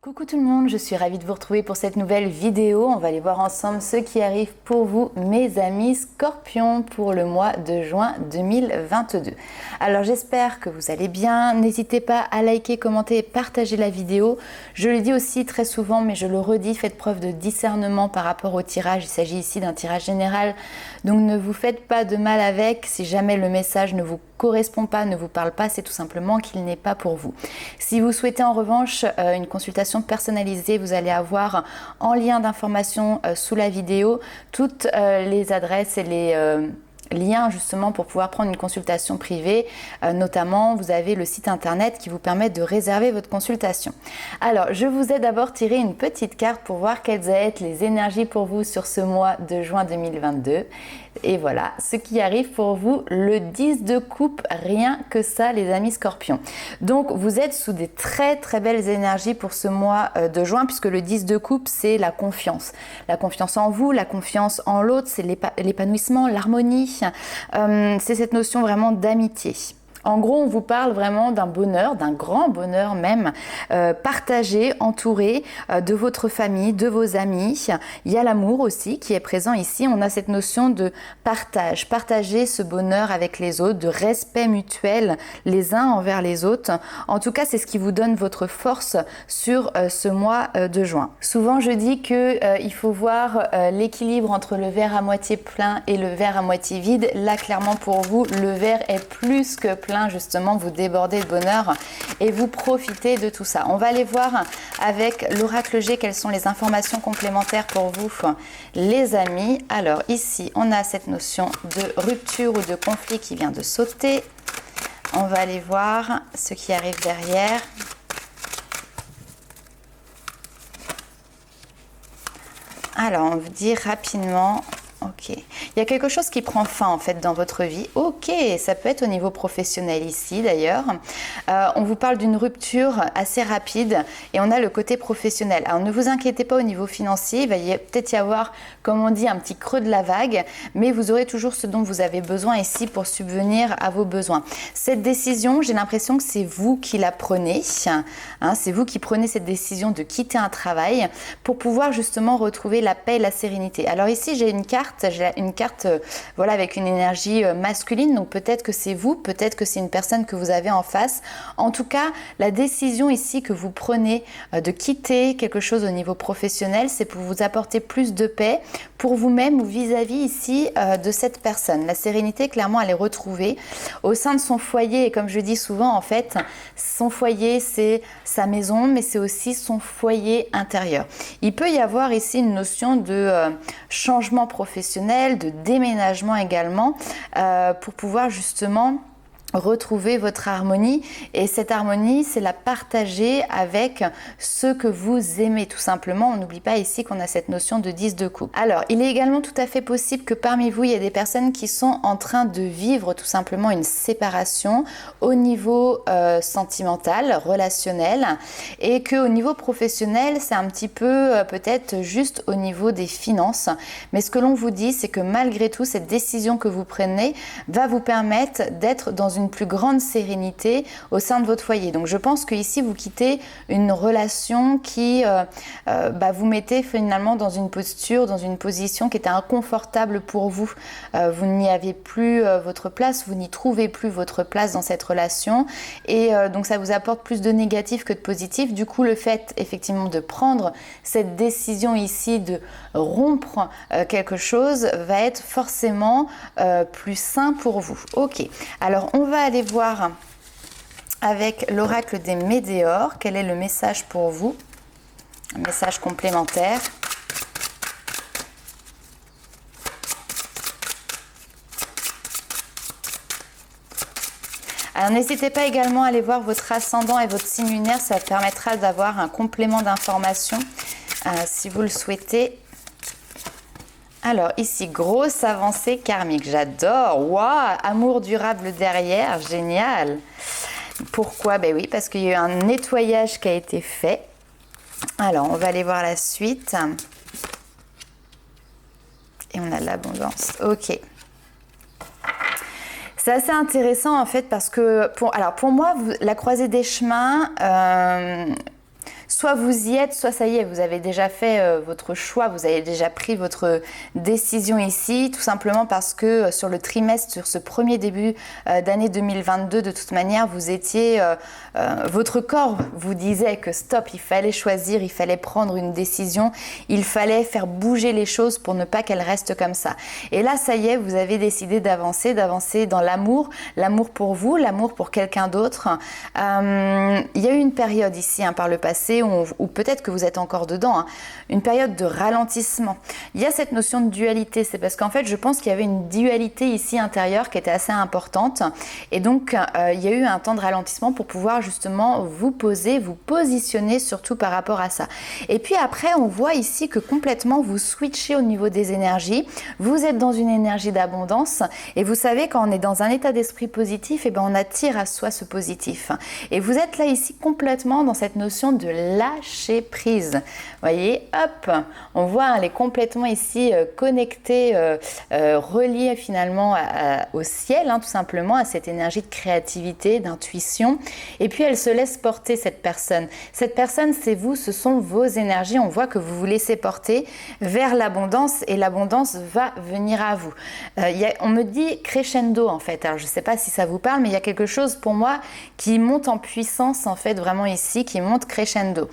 Coucou tout le monde, je suis ravie de vous retrouver pour cette nouvelle vidéo. On va aller voir ensemble ce qui arrive pour vous, mes amis Scorpions, pour le mois de juin 2022. Alors j'espère que vous allez bien. N'hésitez pas à liker, commenter et partager la vidéo. Je le dis aussi très souvent, mais je le redis, faites preuve de discernement par rapport au tirage. Il s'agit ici d'un tirage général, donc ne vous faites pas de mal avec. Si jamais le message ne vous correspond pas, ne vous parle pas, c'est tout simplement qu'il n'est pas pour vous. Si vous souhaitez en revanche une consultation personnalisée, vous allez avoir en lien d'information sous la vidéo toutes les adresses et les liens justement pour pouvoir prendre une consultation privée. Notamment, vous avez le site internet qui vous permet de réserver votre consultation. Alors, je vous ai d'abord tiré une petite carte pour voir quelles vont être les énergies pour vous sur ce mois de juin 2022. Et voilà, ce qui arrive pour vous, le 10 de coupe, rien que ça les amis Scorpions. Donc vous êtes sous des très belles énergies pour ce mois de juin, puisque le 10 de coupe c'est la confiance. La confiance en vous, la confiance en l'autre, c'est l'épanouissement, l'harmonie, c'est cette notion vraiment d'amitié. En gros, on vous parle vraiment d'un bonheur, d'un grand bonheur même, partagé, entouré de votre famille, de vos amis. Il y a l'amour aussi qui est présent ici. On a cette notion de partage, partager ce bonheur avec les autres, de respect mutuel les uns envers les autres. En tout cas, c'est ce qui vous donne votre force sur ce mois de juin. Souvent, je dis qu'il faut voir l'équilibre entre le verre à moitié plein et le verre à moitié vide. Là, clairement pour vous, le verre est plus que plein. Justement, vous débordez de bonheur et vous profitez de tout ça. On va aller voir avec l'oracle G quelles sont les informations complémentaires pour vous, les amis. Alors ici, on a cette notion de rupture ou de conflit qui vient de sauter. On va aller voir ce qui arrive derrière. Alors, on vous dit rapidement... Ok, il y a quelque chose qui prend fin en fait dans votre vie. Ok, ça peut être au niveau professionnel ici d'ailleurs. On vous parle d'une rupture assez rapide et on a le côté professionnel. Alors ne vous inquiétez pas au niveau financier, il va peut-être y avoir, comme on dit, un petit creux de la vague, mais vous aurez toujours ce dont vous avez besoin ici pour subvenir à vos besoins. Cette décision, j'ai l'impression que c'est vous qui la prenez, hein, c'est vous qui prenez cette décision de quitter un travail pour pouvoir justement retrouver la paix et la sérénité. Alors ici, j'ai une carte voilà, avec une énergie masculine, donc peut-être que c'est vous, peut-être que c'est une personne que vous avez en face. En tout cas, la décision ici que vous prenez de quitter quelque chose au niveau professionnel, c'est pour vous apporter plus de paix pour vous-même ou vis-à-vis ici de cette personne. La sérénité, clairement, elle est retrouvée au sein de son foyer, et comme je dis souvent, en fait, son foyer, c'est sa maison, mais c'est aussi son foyer intérieur. Il peut y avoir ici une notion de changement professionnel, de déménagement également, pour pouvoir justement retrouver votre harmonie, et cette harmonie c'est la partager avec ceux que vous aimez tout simplement. On n'oublie pas ici qu'on a cette notion de 10 de coupe. Alors il est également tout à fait possible que parmi vous il y ait des personnes qui sont en train de vivre tout simplement une séparation au niveau sentimental, relationnel, et que au niveau professionnel c'est un petit peu peut-être juste au niveau des finances, mais ce que l'on vous dit c'est que malgré tout cette décision que vous prenez va vous permettre d'être dans une plus grande sérénité au sein de votre foyer. Donc je pense que ici vous quittez une relation qui vous mettez finalement dans une posture, dans une position qui était inconfortable pour vous. Vous n'y avez plus votre place, vous n'y trouvez plus votre place dans cette relation, et donc ça vous apporte plus de négatif que de positif. Du coup, le fait effectivement de prendre cette décision ici de rompre quelque chose va être forcément plus sain pour vous. Ok, alors on va aller voir avec l'oracle des Météores quel est le message pour vous, un message complémentaire. Alors n'hésitez pas également à aller voir votre ascendant et votre signe lunaire, ça permettra d'avoir un complément d'information si vous le souhaitez. Alors ici, grosse avancée karmique, j'adore, waouh, amour durable derrière, génial. Pourquoi? Ben oui, parce qu'il y a eu un nettoyage qui a été fait. Alors, on va aller voir la suite. Et on a l'abondance, ok. C'est assez intéressant en fait parce que, pour moi, la croisée des chemins... soit vous y êtes, soit ça y est, vous avez déjà fait votre choix, vous avez déjà pris votre décision ici, tout simplement parce que sur le trimestre, sur ce premier début d'année 2022, de toute manière, vous étiez, votre corps vous disait que stop, il fallait choisir, il fallait prendre une décision, il fallait faire bouger les choses pour ne pas qu'elles restent comme ça. Et là, ça y est, vous avez décidé d'avancer dans l'amour pour vous, l'amour pour quelqu'un d'autre. Il y a eu une période ici par le passé où peut-être que vous êtes encore dedans, une période de ralentissement. Il y a cette notion de dualité, c'est parce qu'en fait je pense qu'il y avait une dualité ici intérieure qui était assez importante et donc il y a eu un temps de ralentissement pour pouvoir justement vous poser, vous positionner surtout par rapport à ça. Et puis après on voit ici que complètement vous switchez au niveau des énergies, vous êtes dans une énergie d'abondance et vous savez quand on est dans un état d'esprit positif, et ben on attire à soi ce positif. Et vous êtes là ici complètement dans cette notion de lâcher prise. Vous voyez, hop, on voit, elle est complètement ici connectée, reliée finalement au ciel, tout simplement, à cette énergie de créativité, d'intuition. Et puis elle se laisse porter, cette personne. Cette personne, c'est vous, ce sont vos énergies. On voit que vous vous laissez porter vers l'abondance et l'abondance va venir à vous. On me dit crescendo en fait. Alors je ne sais pas si ça vous parle, mais il y a quelque chose pour moi qui monte en puissance en fait vraiment ici, qui monte crescendo.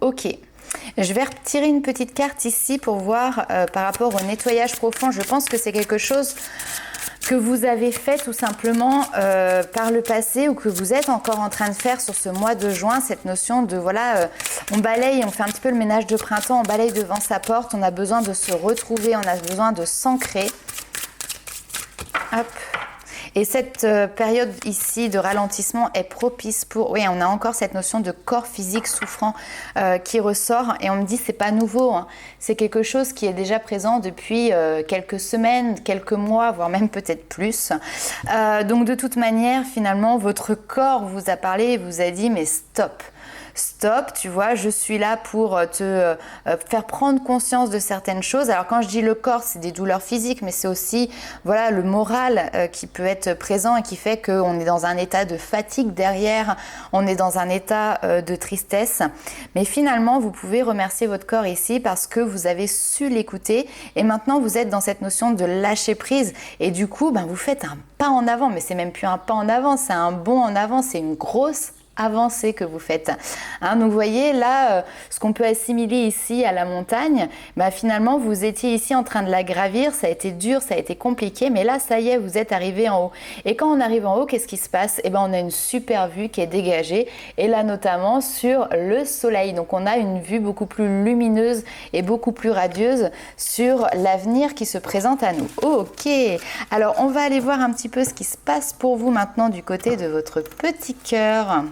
Ok. Je vais retirer une petite carte ici pour voir par rapport au nettoyage profond. Je pense que c'est quelque chose que vous avez fait tout simplement par le passé ou que vous êtes encore en train de faire sur ce mois de juin, cette notion de voilà, on balaye, on fait un petit peu le ménage de printemps, on balaye devant sa porte, on a besoin de se retrouver, on a besoin de s'ancrer. Hop. Et cette période ici de ralentissement est propice pour... Oui, on a encore cette notion de corps physique souffrant qui ressort. Et on me dit, c'est pas nouveau. C'est quelque chose qui est déjà présent depuis quelques semaines, quelques mois, voire même peut-être plus. Donc de toute manière, finalement, votre corps vous a parlé et vous a dit, mais stop. Stop, tu vois, je suis là pour te faire prendre conscience de certaines choses. Alors quand je dis le corps, c'est des douleurs physiques, mais c'est aussi voilà, le moral qui peut être présent et qui fait qu'on est dans un état de fatigue derrière, on est dans un état de tristesse. Mais finalement, vous pouvez remercier votre corps ici parce que vous avez su l'écouter et maintenant vous êtes dans cette notion de lâcher prise et du coup, vous faites un pas en avant, mais c'est même plus un pas en avant, c'est un bond en avant, c'est une grosse avancée que vous faites. Donc vous voyez là, ce qu'on peut assimiler ici à la montagne, finalement vous étiez ici en train de la gravir, ça a été dur, ça a été compliqué, mais là ça y est, vous êtes arrivé en haut. Et quand on arrive en haut, qu'est-ce qui se passe? On a une super vue qui est dégagée, et là notamment sur le soleil. Donc on a une vue beaucoup plus lumineuse et beaucoup plus radieuse sur l'avenir qui se présente à nous. Ok, alors on va aller voir un petit peu ce qui se passe pour vous maintenant du côté de votre petit cœur.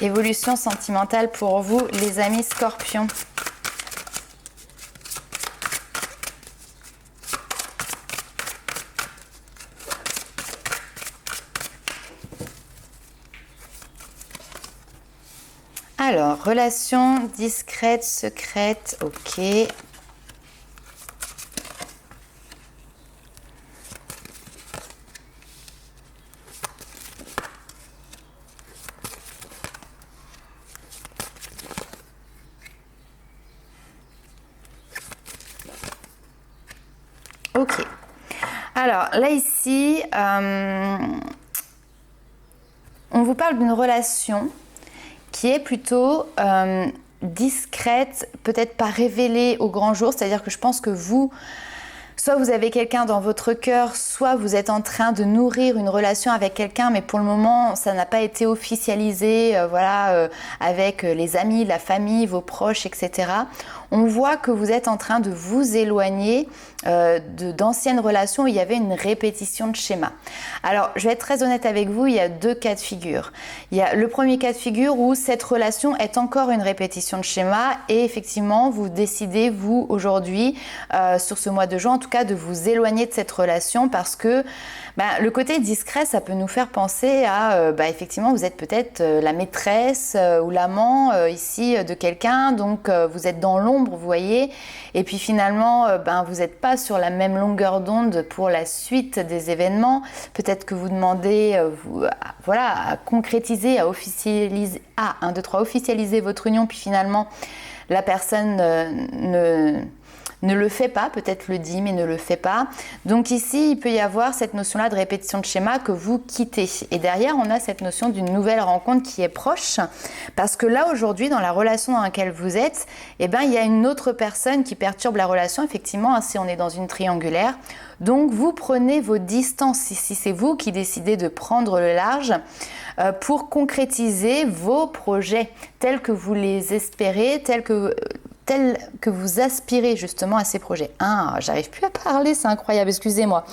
Évolution sentimentale pour vous, les amis Scorpions. Alors, relation discrète, secrète, ok. Ok. Alors là ici, on vous parle d'une relation qui est plutôt discrète, peut-être pas révélée au grand jour. C'est-à-dire que je pense que vous, soit vous avez quelqu'un dans votre cœur, soit vous êtes en train de nourrir une relation avec quelqu'un, mais pour le moment, ça n'a pas été officialisé, avec les amis, la famille, vos proches, etc. On voit que vous êtes en train de vous éloigner d'anciennes relations où il y avait une répétition de schéma. Alors, je vais être très honnête avec vous, il y a deux cas de figure. Il y a le premier cas de figure où cette relation est encore une répétition de schéma et effectivement, vous décidez, vous, aujourd'hui, sur ce mois de juin, en tout cas, de vous éloigner de cette relation parce que Le côté discret, ça peut nous faire penser à, effectivement, vous êtes peut-être la maîtresse ou l'amant ici de quelqu'un, donc vous êtes dans l'ombre, vous voyez, et puis finalement, vous n'êtes pas sur la même longueur d'onde pour la suite des événements. Peut-être que vous demandez, à concrétiser, à officialiser, officialiser votre union, puis finalement, la personne ne le fait pas, peut-être le dit mais ne le fait pas. Donc ici, il peut y avoir cette notion-là de répétition de schéma que vous quittez. Et derrière, on a cette notion d'une nouvelle rencontre qui est proche, parce que là, aujourd'hui, dans la relation dans laquelle vous êtes, il y a une autre personne qui perturbe la relation, effectivement, si on est dans une triangulaire. Donc, vous prenez vos distances ici. C'est vous qui décidez de prendre le large pour concrétiser vos projets tels que vous les espérez, tels que vous aspirez justement à ces projets. J'arrive plus à parler, c'est incroyable, excusez-moi.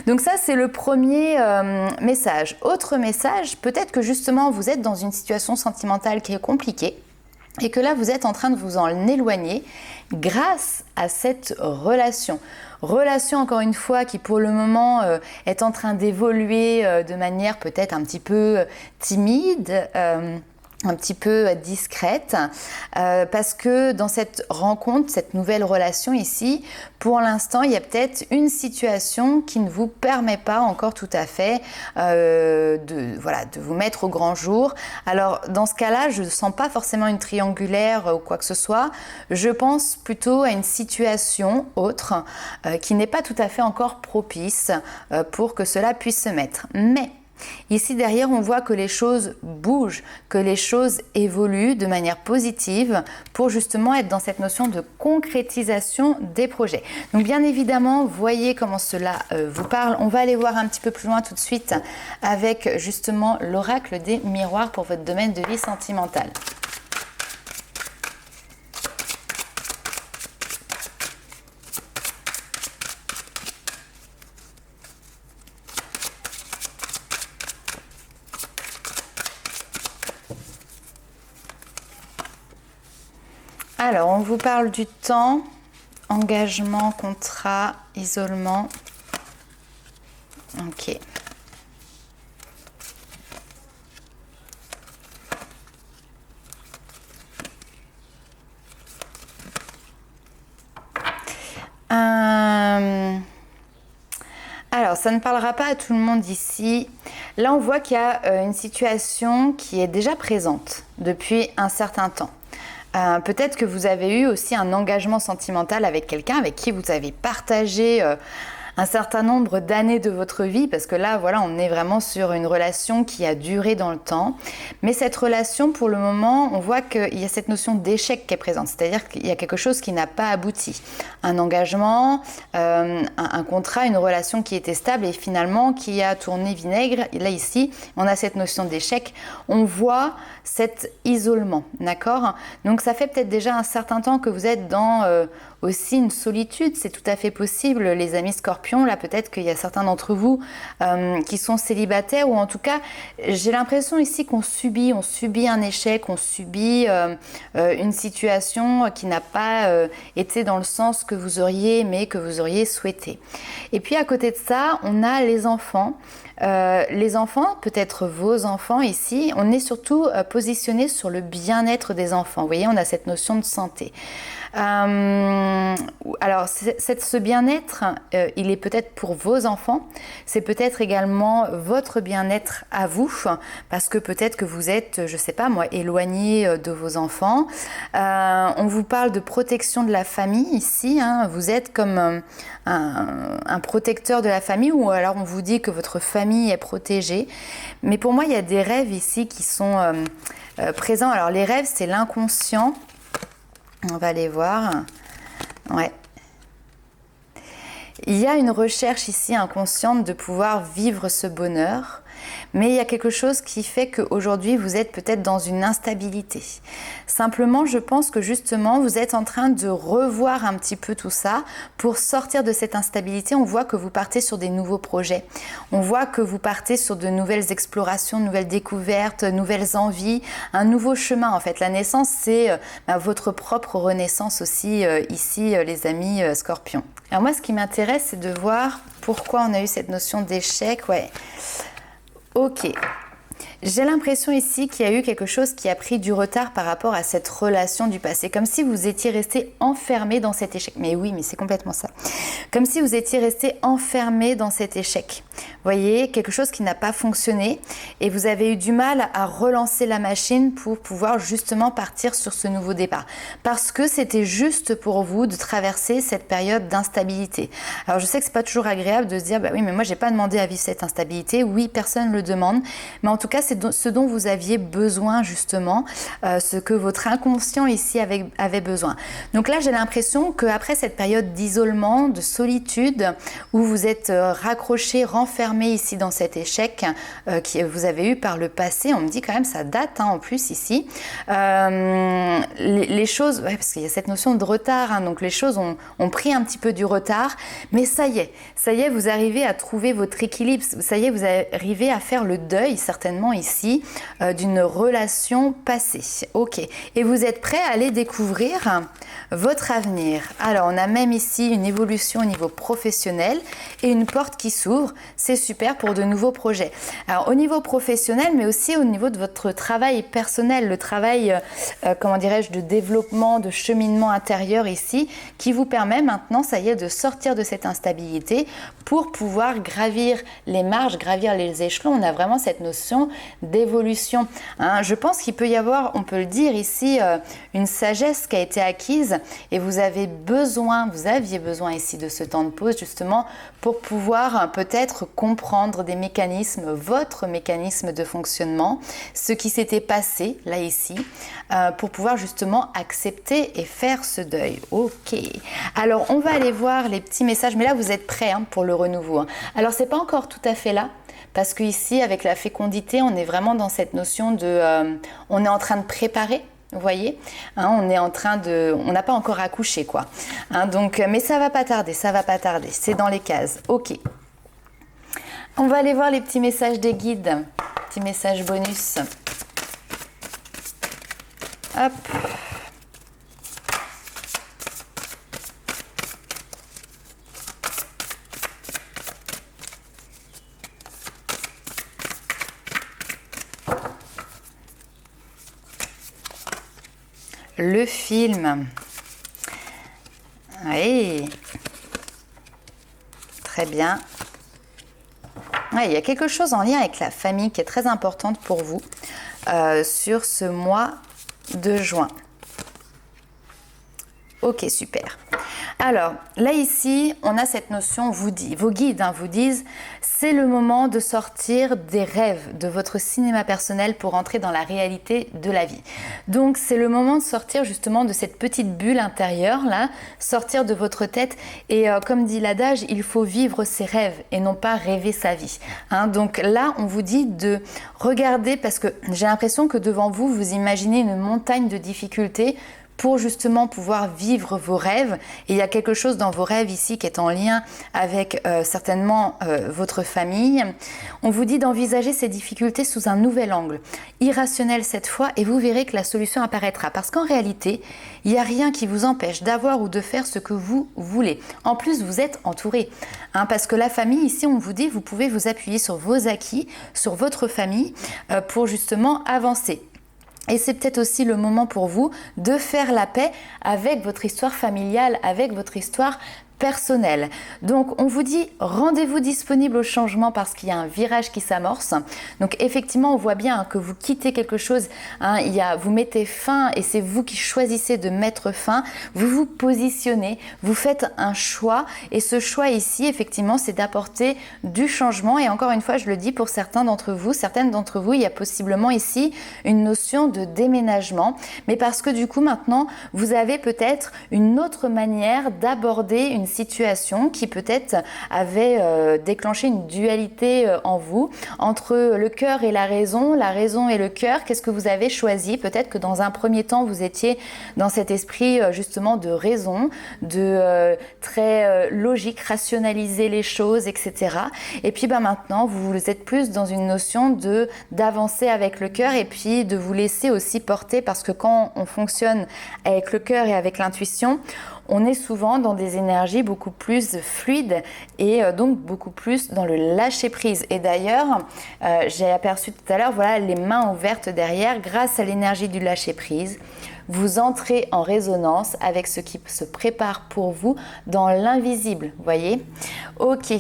Donc ça, c'est le premier message. Autre message, peut-être que justement, vous êtes dans une situation sentimentale qui est compliquée et que là, vous êtes en train de vous en éloigner grâce à cette relation. Relation, encore une fois, qui pour le moment est en train d'évoluer de manière peut-être un petit peu timide, un petit peu discrète, parce que dans cette rencontre, cette nouvelle relation ici, pour l'instant, il y a peut-être une situation qui ne vous permet pas encore tout à fait de vous mettre au grand jour. Alors, dans ce cas-là, je ne sens pas forcément une triangulaire ou quoi que ce soit. Je pense plutôt à une situation autre qui n'est pas tout à fait encore propice pour que cela puisse se mettre. Mais ici derrière, on voit que les choses bougent, que les choses évoluent de manière positive pour justement être dans cette notion de concrétisation des projets. Donc bien évidemment, voyez comment cela vous parle. On va aller voir un petit peu plus loin tout de suite avec justement l'oracle des miroirs pour votre domaine de vie sentimentale. Alors, on vous parle du temps, engagement, contrat, isolement. Ok. Alors, ça ne parlera pas à tout le monde ici. Là, on voit qu'il y a une situation qui est déjà présente depuis un certain temps. Peut-être que vous avez eu aussi un engagement sentimental avec quelqu'un avec qui vous avez partagé un certain nombre d'années de votre vie, parce que là, voilà, on est vraiment sur une relation qui a duré dans le temps. Mais cette relation, pour le moment, on voit qu'il y a cette notion d'échec qui est présente, c'est-à-dire qu'il y a quelque chose qui n'a pas abouti. Un engagement, un contrat, une relation qui était stable et finalement qui a tourné vinaigre. Et là, ici, on a cette notion d'échec. On voit cet isolement, d'accord? Donc, ça fait peut-être déjà un certain temps que vous êtes dans aussi une solitude. C'est tout à fait possible, les amis Scorpions. Là, peut-être qu'il y a certains d'entre vous qui sont célibataires, ou en tout cas, j'ai l'impression ici qu'on subit un échec, on subit une situation qui n'a pas été dans le sens que vous auriez aimé, que vous auriez souhaité. Et puis, à côté de ça, on a les enfants. Les enfants, peut-être vos enfants ici, on est surtout positionné sur le bien-être des enfants. Vous voyez, on a cette notion de santé. Alors, ce bien-être, il est peut-être pour vos enfants, c'est peut-être également votre bien-être à vous, parce que peut-être que vous êtes, je sais pas moi, éloigné de vos enfants. On vous parle de protection de la famille ici, hein. Vous êtes comme un protecteur de la famille, ou alors on vous dit que votre famille est protégée. Mais pour moi, il y a des rêves ici qui sont présents. Alors, les rêves, c'est l'inconscient. On va aller voir. Ouais. Il y a une recherche ici inconsciente de pouvoir vivre ce bonheur. mais il y a quelque chose qui fait qu'aujourd'hui vous êtes peut-être dans une instabilité. Simplement, je pense que justement vous êtes en train de revoir un petit peu tout ça pour sortir de cette instabilité. On voit que vous partez sur des nouveaux projets, on voit que vous partez sur de nouvelles explorations, nouvelles découvertes, nouvelles envies, un nouveau chemin en fait. La naissance, c'est votre propre renaissance aussi ici, les amis Scorpions. Alors moi, ce qui m'intéresse, c'est de voir pourquoi on a eu cette notion d'échec. Ouais, ok. J'ai l'impression ici qu'il y a eu quelque chose qui a pris du retard par rapport à cette relation du passé. Comme si vous étiez resté enfermé dans cet échec. Mais oui, mais c'est complètement ça. Comme si vous étiez resté enfermé dans cet échec. Vous voyez, quelque chose qui n'a pas fonctionné et vous avez eu du mal à relancer la machine pour pouvoir justement partir sur ce nouveau départ. Parce que c'était juste pour vous de traverser cette période d'instabilité. Alors je sais que c'est pas toujours agréable de se dire, bah oui, mais moi j'ai pas demandé à vivre cette instabilité. Oui, personne ne le demande. Mais en tout cas, c'est ce dont vous aviez besoin justement, ce que votre inconscient ici avait besoin. Donc là, j'ai l'impression qu'après cette période d'isolement, de solitude, où vous êtes raccroché, renfermé ici dans cet échec que vous avez eu par le passé, on me dit quand même ça date en plus ici, les choses, ouais, parce qu'il y a cette notion de retard, donc les choses ont pris un petit peu du retard, mais ça y est, vous arrivez à trouver votre équilibre, ça y est, vous arrivez à faire le deuil certainement ici d'une relation passée. Ok, et vous êtes prêt à aller découvrir votre avenir. Alors on a même ici une évolution au niveau professionnel et une porte qui s'ouvre. C'est super pour de nouveaux projets. Alors au niveau professionnel, mais aussi au niveau de votre travail personnel, le travail, comment dirais-je, de développement, de cheminement intérieur ici, qui vous permet maintenant, ça y est, de sortir de cette instabilité pour pouvoir gravir les marches, gravir les échelons. On a vraiment cette notion d'évolution. Je pense qu'il peut y avoir, on peut le dire ici, une sagesse qui a été acquise et vous aviez besoin ici de ce temps de pause justement pour pouvoir peut-être comprendre des mécanismes, votre mécanisme de fonctionnement, ce qui s'était passé là ici, pour pouvoir justement accepter et faire ce deuil. Ok, alors on va aller voir les petits messages, mais là vous êtes prêts pour le renouveau. Alors c'est pas encore tout à fait là, parce qu'ici avec la fécondité, on est vraiment dans cette notion de, on est en train de préparer. Vous voyez, on n'a pas encore accouché quoi. Donc, mais ça va pas tarder, c'est dans les cases. Ok. On va aller voir les petits messages des guides, petits messages bonus. Hop. Le film. Oui. Très bien. Ouais, il y a quelque chose en lien avec la famille qui est très importante pour vous sur ce mois de juin. Ok, super. Alors, là ici, on a cette notion, vos guides vous disent, c'est le moment de sortir des rêves de votre cinéma personnel pour entrer dans la réalité de la vie. Donc, c'est le moment de sortir justement de cette petite bulle intérieure, là, sortir de votre tête. Et comme dit l'adage, il faut vivre ses rêves et non pas rêver sa vie. Donc là, on vous dit de regarder, parce que j'ai l'impression que devant vous, vous imaginez une montagne de difficultés pour justement pouvoir vivre vos rêves. Et il y a quelque chose dans vos rêves ici qui est en lien avec certainement votre famille. On vous dit d'envisager ces difficultés sous un nouvel angle, irrationnel cette fois, et vous verrez que la solution apparaîtra. Parce qu'en réalité, il n'y a rien qui vous empêche d'avoir ou de faire ce que vous voulez. En plus, vous êtes entouré. Parce que la famille, ici, on vous dit, vous pouvez vous appuyer sur vos acquis, sur votre famille, pour justement avancer. Et c'est peut-être aussi le moment pour vous de faire la paix avec votre histoire familiale, avec votre histoire personnelle. Donc on vous dit rendez-vous disponible au changement parce qu'il y a un virage qui s'amorce. Donc effectivement on voit bien que vous quittez quelque chose, vous mettez fin et c'est vous qui choisissez de mettre fin. Vous vous positionnez, vous faites un choix et ce choix ici effectivement c'est d'apporter du changement. Et encore une fois je le dis pour certaines d'entre vous, il y a possiblement ici une notion de déménagement, mais parce que du coup maintenant vous avez peut-être une autre manière d'aborder une situation qui peut-être avait déclenché une dualité en vous entre le cœur et la raison et le cœur. Qu'est-ce que vous avez choisi? Peut-être que dans un premier temps, vous étiez dans cet esprit justement de raison, de très logique, rationaliser les choses, etc. Et puis maintenant, vous êtes plus dans une notion d'avancer avec le cœur et puis de vous laisser aussi porter, parce que quand on fonctionne avec le cœur et avec l'intuition, on est souvent dans des énergies beaucoup plus fluides et donc beaucoup plus dans le lâcher prise. Et d'ailleurs, j'ai aperçu tout à l'heure, voilà, les mains ouvertes derrière, grâce à l'énergie du lâcher prise, vous entrez en résonance avec ce qui se prépare pour vous dans l'invisible, voyez? Ok.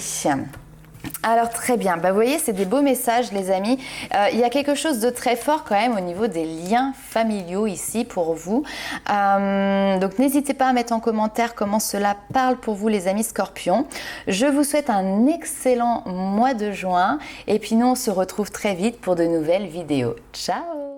Alors très bien, vous voyez, c'est des beaux messages les amis. Il y a quelque chose de très fort quand même au niveau des liens familiaux ici pour vous. Donc n'hésitez pas à mettre en commentaire comment cela parle pour vous les amis Scorpions. Je vous souhaite un excellent mois de juin et puis nous on se retrouve très vite pour de nouvelles vidéos. Ciao!